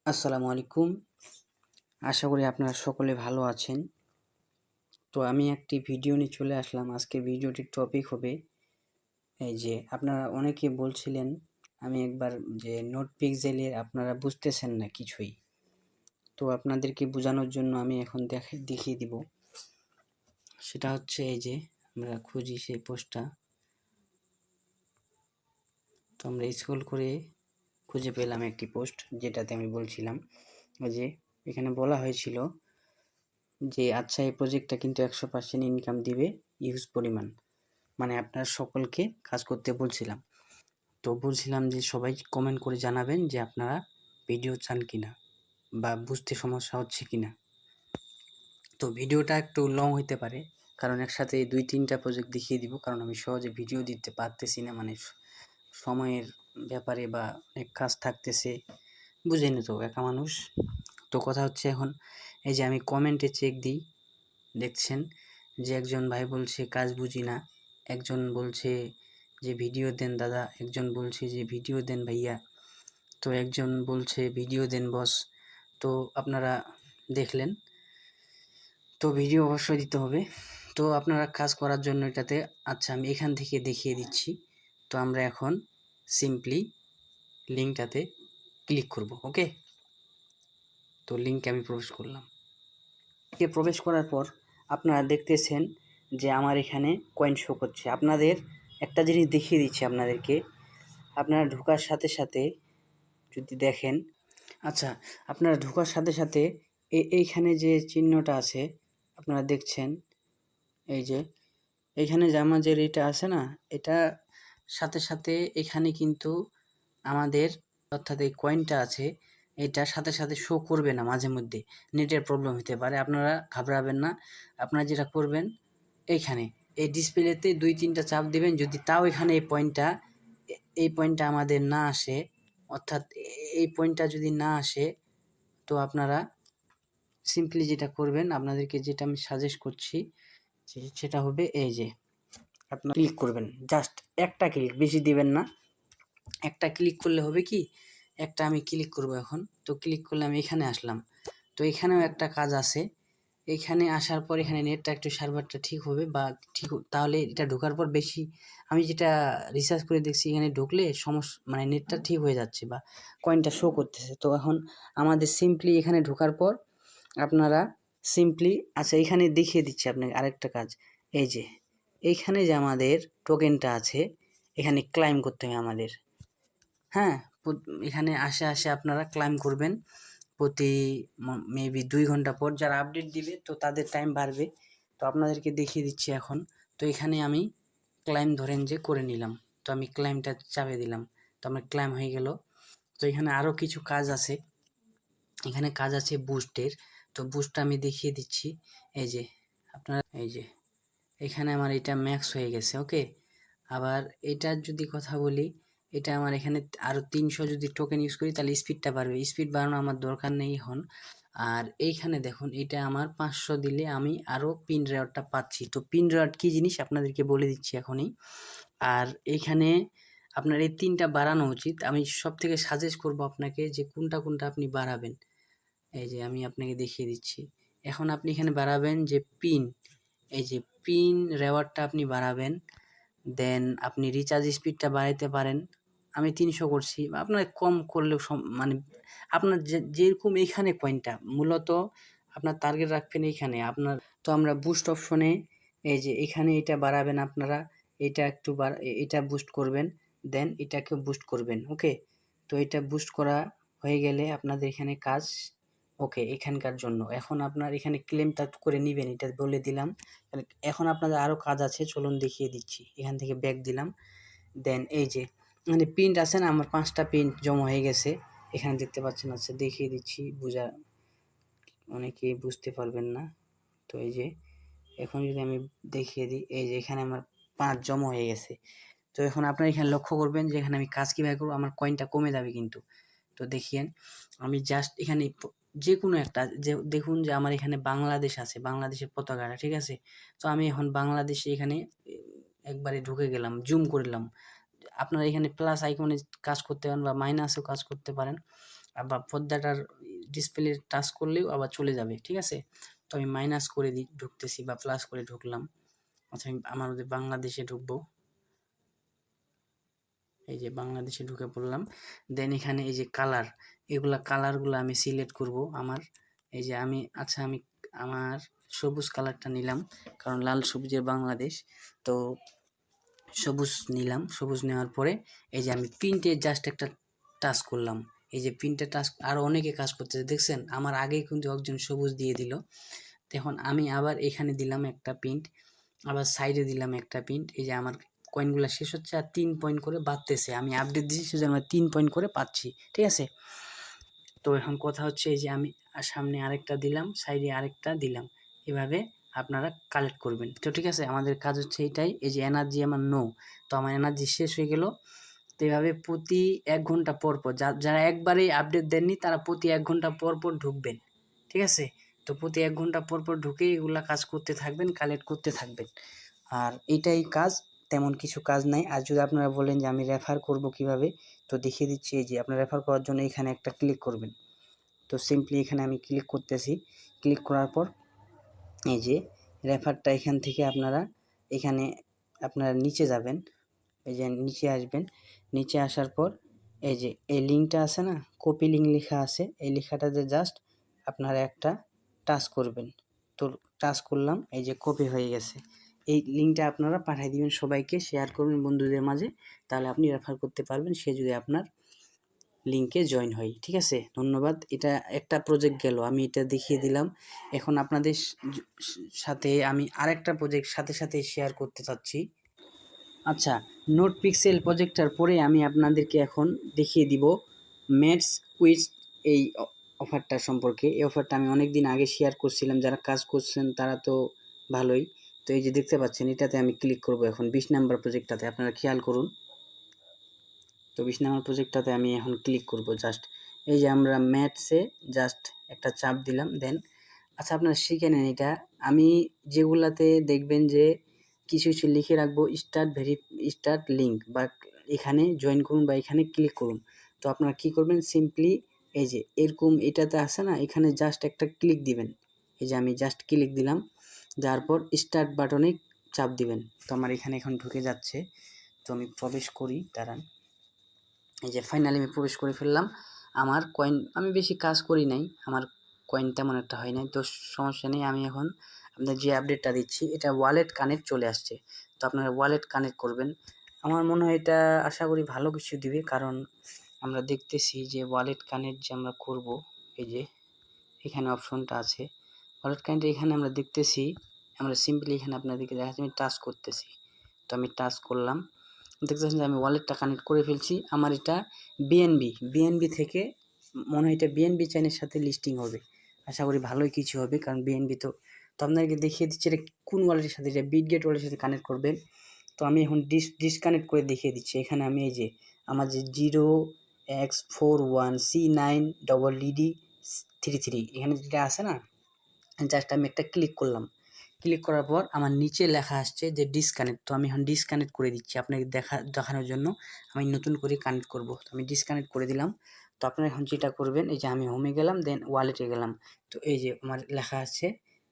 আসসালামু আলাইকুম। আশা করি আপনারা সকলে ভালো আছেন। তো আমি একটি ভিডিও নিয়ে চলে আসলাম। আজকের ভিডিওটির টপিক হবে এই যে আপনারা অনেকে বলছিলেন আমি একবার যে নোটপিক্সেলের আপনারা বুঝতেছেন না কিছুই। তো আপনাদেরকে বোঝানোর জন্য আমি এখন দেখিয়ে দিব। সেটা হচ্ছে এই যে আমরা খুঁজি সেই পোস্টটা। তো আমরা স্ক্রল করে খুঁজে পেলাম একটি পোস্ট যেটাতে আমি বলছিলাম যে এখানে বলা হয়েছিল যে আচ্ছা এই প্রজেক্টটা কিন্তু 100% ইনকাম দিবে ইউজ পরিমাণ, মানে আপনার সকলকে কাজ করতে বলছিলাম। তো বলছিলাম যে সবাই কমেন্ট করে জানাবেন যে আপনারা ভিডিও চান কিনা বা বুঝতে সমস্যা হচ্ছে কিনা। তো ভিডিওটা একটু লং হইতে পারে কারণ একসাথে 2-3টা প্রজেক্ট দেখিয়ে দিব, কারণ আমি সহজে ভিডিও দিতে পারতেছি না, মানে সময়ের ব্যাপারে বা অনেক কাজ থাকতেছে, বুঝেনি তো একা মানুষ। তো কথা হচ্ছে এখন এই যে আমি কমেন্টে চেক দিই, দেখছেন যে একজন ভাই বলছে কাজ বুঝি না, একজন বলছে যে ভিডিও দেন দাদা, একজন বলছে যে ভিডিও দেন ভাইয়া, তো একজন বলছে ভিডিও দেন বস। তো আপনারা দেখলেন, তো ভিডিও অবশ্যই দিতে হবে। তো আপনারা কাজ করার জন্য এটাতে আচ্ছা আমি এখান থেকে দেখিয়ে দিচ্ছি। তো আমরা এখন সিম্পলি লিঙ্কটাতে ক্লিক করব। ওকে, তো লিঙ্কে আমি প্রবেশ করলাম। প্রবেশ করার পর আপনারা দেখতেছেন যে আমার এখানে কয়েন শো করছে। আপনাদের একটা জিনিস দেখিয়ে দিচ্ছি আপনাদেরকে। আপনারা ঢোকার সাথে সাথে যদি দেখেন, আচ্ছা আপনারা ঢোকার সাথে সাথে এইখানে যে চিহ্নটা আছে আপনারা দেখছেন, এই যে এইখানে যে আমাদের এটা আছে না, এটা সাথে সাথে এখানে কিন্তু আমাদের অর্থাৎ এই কয়েনটা আছে, এটা সাথে সাথে শো করবে না, মাঝে মধ্যে নেটের প্রবলেম হতে পারে, আপনারা ঘাবড়াবেন না। আপনারা যেটা করবেন এইখানে এই ডিসপ্লেতে 2-3টা চাপ দিবেন, যদি তাও এখানে এই পয়েন্টটা আমাদের না আসে, অর্থাৎ এই পয়েন্টটা যদি না আসে, তো আপনারা সিম্পলি যেটা করবেন, আপনাদেরকে যেটা আমি সাজেস্ট করছি সেটা হবে এই যে আপনারা ক্লিক করবেন, জাস্ট একটা ক্লিক, বেশি দিবেন না, একটা ক্লিক করলে হবে কি, একটা আমি ক্লিক করব এখন। তো ক্লিক করলে আমি এখানে আসলাম। তো এখানেও একটা কাজ আছে, এখানে আসার পর এখানে নেটটা একটু সার্ভারটা ঠিক হবে বা ঠিক তাহলে এটা ঢোকার পর বেশি, আমি যেটা রিসার্চ করে দেখছি এখানে ঢুকলে সমস্যা, মানে নেটটা ঠিক হয়ে যাচ্ছে বা কয়েনটা শো করতেছে। তো এখন আমাদের সিম্পলি এখানে ঢোকার পর আপনারা সিম্পলি, আচ্ছা এখানে দেখিয়ে দিচ্ছি আপনাকে আরেকটা কাজ। এই যে এইখানে যে আমাদের টোকেনটা আছে, এখানে ক্লাইম করতে হবে আমাদের। হ্যাঁ, এখানে আসে আপনারা ক্লাইম করবেন প্রতি মেবি 2 ঘন্টা পর। যারা আপডেট দিবে তো তাদের টাইম বাড়বে। তো আপনাদেরকে দেখিয়ে দিচ্ছি এখন। তো এখানে আমি ক্লাইম ধরেন যে করে নিলাম, তো আমি ক্লাইমটা চাপে দিলাম, তো আমার ক্লাইম হয়ে গেল। তো এখানে আরও কিছু কাজ আছে, এখানে কাজ আছে বুস্টের। তো বুস্টটা আমি দেখিয়ে দিচ্ছি। এই যে আপনারা এই যে এখানে আমার এটা ম্যাক্স হয়ে গেছে। ওকে, আবার এটার যদি কথা বলি, এটা আমার এখানে আরও 300 যদি টোকেন ইউজ করি তাহলে স্পিডটা বাড়বে। স্পিড বাড়ানো আমার দরকার নেই এখন। আর এইখানে দেখুন এটা আমার 500 দিলে আমি আরও পিন রেওয়ার্ডটা পাচ্ছি। তো পিন রেওয়ার্ড কী জিনিস আপনাদেরকে বলে দিচ্ছি এখনই। আর এইখানে আপনার এই 3টা বাড়ানো উচিত। আমি সব থেকে সাজেস্ট করব আপনাকে যে কোনটা কোনটা আপনি বাড়াবেন। এই যে আমি আপনাকে দেখিয়ে দিচ্ছি। এখন আপনি এখানে বাড়াবেন যে পিন, এই যে পিন রেওয়ার্ডটা আপনি বাড়াবেন। দেন আপনি রিচার্জ স্পিডটা বাড়াইতে পারেন। আমি 300 করছি, আপনার কম করলেও মানে আপনার যেরকম এইখানে কয়েনটা মূলত আপনার টার্গেট রাখবেন এইখানে আপনার। তো আমরা বুস্ট অপশনে এই যে এখানে এটা বাড়াবেন আপনারা, এটা একটু এটা বুস্ট করবেন, দেন এটাকে বুস্ট করবেন। ওকে, তো এটা বুস্ট করা হয়ে গেলে আপনাদের এখানে কাজ ওকে এখানকার জন্য। এখন আপনার এখানে ক্লেমটা করে নেবেন, এটা বলে দিলাম। এখন আপনাদের আরও কাজ আছে, চলুন দেখিয়ে দিচ্ছি। এখান থেকে ব্যাক দিলাম, দেন এই যে মানে প্রিন্ট আছে না, আমার 5টা প্রিন্ট জমা হয়ে গেছে, এখানে দেখতে পাচ্ছেন। আচ্ছা দেখিয়ে দিচ্ছি, অনেকেই বুঝতে পারবেন না। তো এই যে এখন যদি আমি দেখিয়ে দিই, এই যে এখানে আমার 5 জমা হয়ে গেছে। তো এখন আপনারা এখানে লক্ষ্য করবেন যে এখানে আমি কাজ কীভাবে করবো, আমার কয়েনটা কমে যাবে কিন্তু। তো দেখিয়েন আমি জাস্ট এখানে যে কোনো একটা যে দেখুন যে আমার এখানে বাংলাদেশ আছে, বাংলাদেশের পতাকাটা ঠিক আছে। তো আমি এখন বাংলাদেশে এখানে একবারে ঢুকে গেলাম, জুম করলাম। আপনারা এখানে প্লাস আইকনে কাজ করতে পারেন বা মাইনাসেও কাজ করতে পারেন। আবার পর্দাটার ডিসপ্লে টাচ করলেও আবার চলে যাবে, ঠিক আছে। তো আমি মাইনাস করে ঢুকতেছি বা প্লাস করে ঢুকলাম। আচ্ছা আমি আমাদের বাংলাদেশে ঢুকবো, এই যে বাংলাদেশে ঢুকে পড়লাম। দেন এখানে এই যে কালার, এগুলা কালারগুলো আমি সিলেক্ট করব আমার, এই যে আমি আমার সবুজ কালারটা নিলাম, কারণ লাল সবুজের বাংলাদেশ। তো সবুজ নিলাম, সবুজ নেওয়ার পরে এই যে আমি প্রিন্টে জাস্ট একটা টাচ করলাম। এই যে প্রিন্টে টাচ, আরও অনেকে কাজ করতেছে দেখছেন, আমার আগেই কিন্তু একজন সবুজ দিয়ে দিল। এখন আমি আবার এখানে দিলাম একটা প্রিন্ট, আবার সাইডে দিলাম একটা প্রিন্ট। এই যে আমার কয়েনগুলো শেষ হচ্ছে আর 3 পয়েন্ট করে বাড়তেছে, আমি আপডেট দিচ্ছি সেজন্য আমরা 3 পয়েন্ট করে পাচ্ছি, ঠিক আছে। তো এখন কথা হচ্ছে এই যে আমি সামনে আরেকটা দিলাম, সাইডে আরেকটা দিলাম, এভাবে আপনারা কালেক্ট করবেন। তো ঠিক আছে, আমাদের কাজ হচ্ছে এটাই। এই যে এনার্জি আমার নো, তো আমার এনার্জি শেষ হয়ে গেল। তো এভাবে প্রতি 1 ঘন্টা পর পর, যারা একবারেই আপডেট দেননি তারা প্রতি 1 ঘন্টা পর পর ঢুকবেন, ঠিক আছে। তো প্রতি 1 ঘন্টা পর পর ঢুকে এগুলা কাজ করতে থাকবেন, কালেক্ট করতে থাকবেন। আর এটাই কাজ, তেমন কিছু কাজ নাই। আর যদি আপনারা বলেন যে আমি রেফার করব কিভাবে, তো দেখিয়ে দিচ্ছি। এই যে আপনারা রেফার করার জন্য এখানে একটা ক্লিক করবেন। তো সিম্পলি এখানে আমি ক্লিক করতেছি। ক্লিক করার পর এই যে রেফারটা এখান থেকে এখানে আপনারা নিচে যাবেন, এই যে নিচে আসবেন। নিচে আসার পর এই যে এই লিঙ্কটা আছে না, কপি লিঙ্ক লেখা আছে, এই লেখাটাতে জাস্ট আপনারা একটা টাচ করবেন। তো টাচ করলাম, এই যে কপি হয়ে গেছে। এই লিঙ্কটা আপনারা পাঠিয়ে দিবেন সবাইকে, শেয়ার করবেন বন্ধুদের মাঝে, তাহলে আপনি রেফার করতে পারবেন সে যদি আপনার লিঙ্কে জয়েন হয়, ঠিক আছে। ধন্যবাদ। এটা একটা প্রজেক্ট গেল, আমি এটা দেখিয়ে দিলাম। এখন আপনাদের সাথে আমি আরেকটা প্রজেক্ট সাথে সাথে শেয়ার করতে চাচ্ছি। আচ্ছা, নোট পিক্সেল প্রজেক্টটার পরে আমি আপনাদেরকে এখন দেখিয়ে দিব ম্যাথস কুইজ এই অফারটা সম্পর্কে। এই অফারটা আমি অনেক দিন আগে শেয়ার করছিলাম, যারা কাজ করছেন তারা তো ভালোই। তো এই যে দেখতে পাচ্ছেন, এটাতে আমি ক্লিক করব এখন 20 নাম্বার প্রজেক্টটাতে, আপনারা খেয়াল করুন। তো 20 নাম্বার প্রজেক্টটাতে আমি এখন ক্লিক করব জাস্ট। এই যে আমরা ম্যাথসে জাস্ট একটা চাপ দিলাম, দেন আচ্ছা আপনারা শিখে নেন এটা। আমি যেগুলাতে দেখবেন যে কিছু কিছু লিখে রাখবো, স্টার্ট লিঙ্ক বা এখানে জয়েন করুন বা এখানে ক্লিক করুন। তো আপনারা কি করবেন, সিম্পলি এই যে এরকম এটাতে আসে না, এখানে জাস্ট একটা ক্লিক দিবেন। এই যে আমি জাস্ট ক্লিক দিলাম, যাওয়ার পর স্টার্ট বাটনে চাপ দিবেন। তো আমার এখানে এখন ঢুকে যাচ্ছে। তো আমি প্রবেশ করি, দাঁড়ান। এই যে ফাইনালি আমি প্রবেশ করে ফেললাম। আমার কয়েন, আমি বেশি কাজ করি নাই, আমার কয়েন তেমন একটা হয় নাই, তো সমস্যা নেই। আমি এখন আপনাদের যে আপডেটটা দিচ্ছি, এটা ওয়ালেট কানেক্ট চলে আসছে। তো আপনারা ওয়ালেট কানেক্ট করবেন। আমার মনে হয় এটা আশা করি ভালো কিছু দিবে, কারণ আমরা দেখতেছি যে ওয়ালেট কানেক্ট যে আমরা করব, এই যে এখানে অপশনটা আছে ওয়ালেট কানেক্ট, এখানে আমরা দেখতেছি, আমরা সিম্পলি এখানে আপনাদেরকে দেখাচ্ছি, আমি টাচ করতেছি। তো আমি টাচ করলাম, দেখতেছেন যে আমি ওয়ালেটটা কানেক্ট করে ফেলছি। আমার এটা বিএনবি থেকে মনে হয় এটা বিএনবি চেইনের সাথে লিস্টিং হবে। আশা করি ভালোই কিছু হবে, কারণ বিএনবি তো আপনাদেরকে দেখিয়ে দিচ্ছি এটা কোন ওয়ালেটের সাথে, এটা বিটগেট ওয়ালেটের সাথে কানেক্ট করবেন। তো আমি এখন ডিসকানেক্ট করে দেখিয়ে দিচ্ছি। এখানে আমি এই যে আমার যে 0x41C9EED33 এখানে যেটা আছে না, জাস্ট আমি একটা ক্লিক করলাম। ক্লিক করার পর আমার নিচে লেখা আসছে যে ডিসকানেক্ট। তো আমি এখন ডিসকানেক্ট করে দিচ্ছি আপনাকে দেখানোর জন্য। আমি নতুন করে কানেক্ট করব, তো আমি ডিসকানেক্ট করে দিলাম। তো আপনারা এখন যেটা করবেন, এই যে আমি হোমে গেলাম, দেন ওয়ালেটে গেলাম। তো এই যে আমার লেখা আছে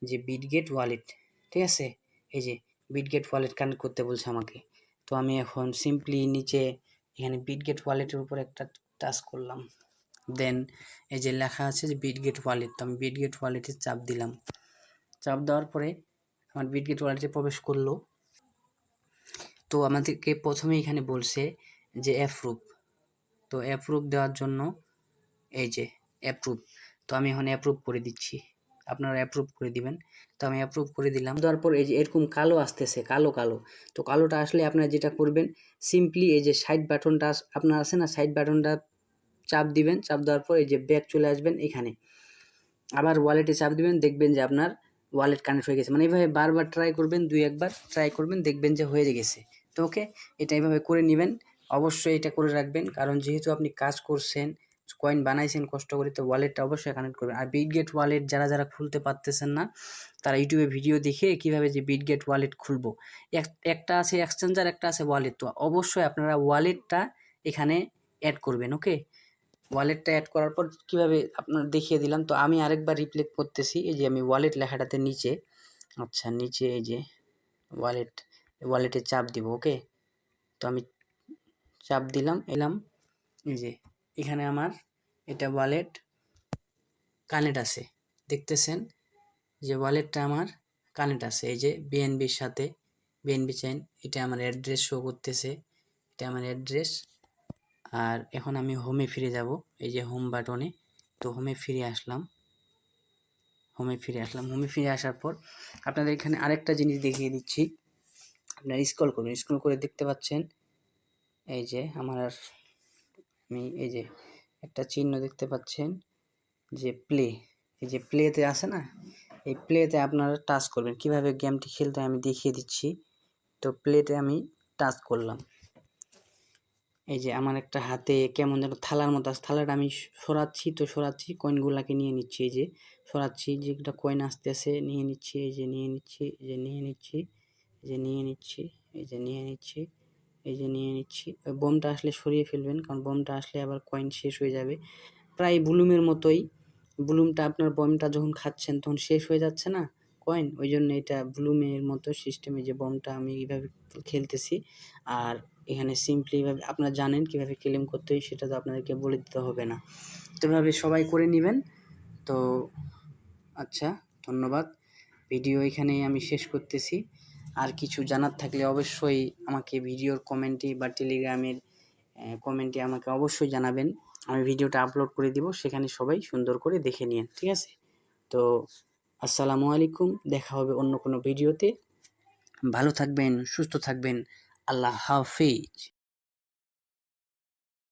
যে বিটগেট ওয়ালেট, ঠিক আছে। এই যে বিটগেট ওয়ালেট কানেক্ট করতে বলছে আমাকে। তো আমি এখন সিম্পলি নিচে এখানে বিটগেট ওয়ালেটের উপর একটা টাচ করলাম, দেন এই যে লেখা আছে যে বিটগেট ওয়ালেট, তো আমি বিটগেট ওয়ালেটে চাপ দিলাম। চাপ দেওয়ার পরে আমার বিটগেট ওয়ালেটে প্রবেশ করলো। তো আমাদেরকে প্রথমে এখানে বলছে যে অ্যাপ্রুভ। তো অ্যাপ্রুভ দেওয়ার জন্য এই যে অ্যাপ্রুভ, তো আমি এখন অ্যাপ্রুভ করে দিচ্ছি, আপনারা অ্যাপ্রুভ করে দিবেন। তো আমি অ্যাপ্রুভ করে দিলাম। দেওয়ার পর এই যে এরকম কালো আসতেছে, কালো কালো। তো কালোটা আসলে আপনারা যেটা করবেন, সিম্পলি এই যে সাইড বাটনটা আপনার আছে না, সাইড বাটনটা চাপ দিবেন। চাপ দেওয়ার পর এই যে ব্যাক চলে আসবেন, এখানে আবার ওয়ালেটে চাপ দিবেন, দেখবেন যে আপনার ওয়ালেট কানেক্ট হয়ে গেছে। মানে এইভাবে বারবার ট্রাই করবেন, 2-1 বার ট্রাই করবেন, দেখবেন যে হয়ে গেছে। তো ওকে, এটা এইভাবে করে নেবেন। অবশ্যই এটা করে রাখবেন, কারণ যেহেতু আপনি কাজ করছেন, কয়েন বানাইছেন কষ্ট করে, তো ওয়ালেটটা অবশ্যই কানেক্ট করবেন। আর বিটগেট ওয়ালেট যারা যারা খুলতে পারতেছেন না, তারা ইউটিউবে ভিডিও দেখে কীভাবে যে বিটগেট ওয়ালেট খুলবো, একটা আছে এক্সচেঞ্জার, একটা আছে ওয়ালেট। তো অবশ্যই আপনারা ওয়ালেটটা এখানে অ্যাড করবেন, ওকে। ওয়ালেটটা অ্যাড করার পর কীভাবে আপনার দেখিয়ে দিলাম। তো আমি আরেকবার রিপ্লে করতেছি। এই যে আমি ওয়ালেট লেখাটাতে নিচে, আচ্ছা নিচে এই যে ওয়ালেটে চাপ দিব। ওকে, তো আমি চাপ দিলাম, এলাম। এই যে এখানে আমার এটা ওয়ালেট কানেক্ট আছে, দেখতেছেন যে ওয়ালেটটা আমার কানেক্ট আছে। এই যে বিএনবির সাথে, বিএনবি চেইন, এটা আমার অ্যাড্রেস শো করতেছে, এটা আমার অ্যাড্রেস। আর এখন আমি হোমে ফিরে যাব, এই যে হোম বাটনে। তো হোমে ফিরে আসলাম, হোমে ফিরে আসার পর আপনাদের এখানে আরেকটা জিনিস দেখিয়ে দিচ্ছি। আপনারা স্ক্রল করুন, স্ক্রল করে দেখতে পাচ্ছেন এই যে আমি এই যে একটা চিহ্ন দেখতে পাচ্ছেন যে প্লে, এই যে প্লেতে আছে না, এই প্লেতে আপনারা টাচ করবেন। কিভাবে গেমটি খেলতে আমি দেখিয়ে দিচ্ছি। তো প্লেতে আমি টাচ করলাম। এই যে আমার একটা হাতে কেমন যেন থালার মতো আছে, থালাটা আমি সরাচ্ছি কয়েনগুলাকে নিয়ে নিচ্ছি। এই যে সরাচ্ছি, যেটা কয়েন আসতেছে নিয়ে নিচ্ছি, এই যে নিয়ে নিচ্ছি, এই যে নিয়ে নিচ্ছি, এই যে নিয়ে নিচ্ছি, এই যে নিয়ে নিচ্ছি, এই যে নিয়ে নিচ্ছি। ওই বোমটা আসলে সরিয়ে ফেলবেন, কারণ বোমটা আসলে আবার কয়েন শেষ হয়ে যাবে। প্রায় ব্লুমের মতোই, ব্লুমটা আপনার বোমটা যখন খাচ্ছেন তখন শেষ হয়ে যাচ্ছে না কয়েন, ওই জন্য এটা ব্লুমের মতো সিস্টেমে যে বোমটা আমি এইভাবে খেলতেছি। আর এখানে সিম্পলি এইভাবে আপনারা জানেন কীভাবে ক্লেম করতে হয়, সেটা তো আপনাদেরকে বলে দিতে হবে না। তো এভাবে সবাই করে নেবেন। তো আচ্ছা, ধন্যবাদ। ভিডিও এখানেই আমি শেষ করতেছি। আর কিছু জানার থাকলে অবশ্যই আমাকে ভিডিওর কমেন্টে বা টেলিগ্রামের কমেন্টে আমাকে অবশ্যই জানাবেন। আমি ভিডিওটা আপলোড করে দিব, সেখানে সবাই সুন্দর করে দেখে নিন, ঠিক আছে? তো আসসালামু আলাইকুম, দেখা হবে অন্য কোনো ভিডিওতে। ভালো থাকবেন, সুস্থ থাকবেন। আল্লাহ হাফেজ।